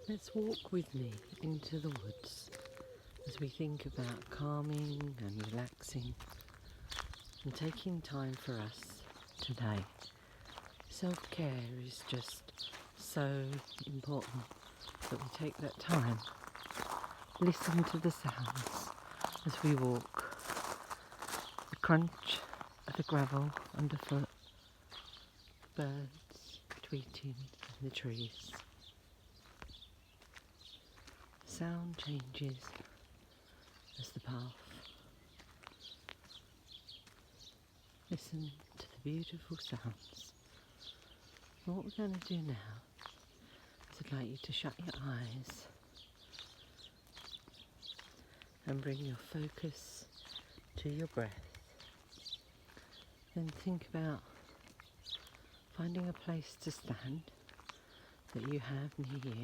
Let's walk with me into the woods as we think about calming and relaxing and taking time for us today. Self-care is just so important that we take that time. Listen to the sounds as we walk. The crunch of the gravel underfoot, birds tweeting in the trees. Sound changes as the path. Listen to the beautiful sounds. And what we're going to do now is I'd like you to shut your eyes and bring your focus to your breath. Then think about finding a place to stand that you have near you.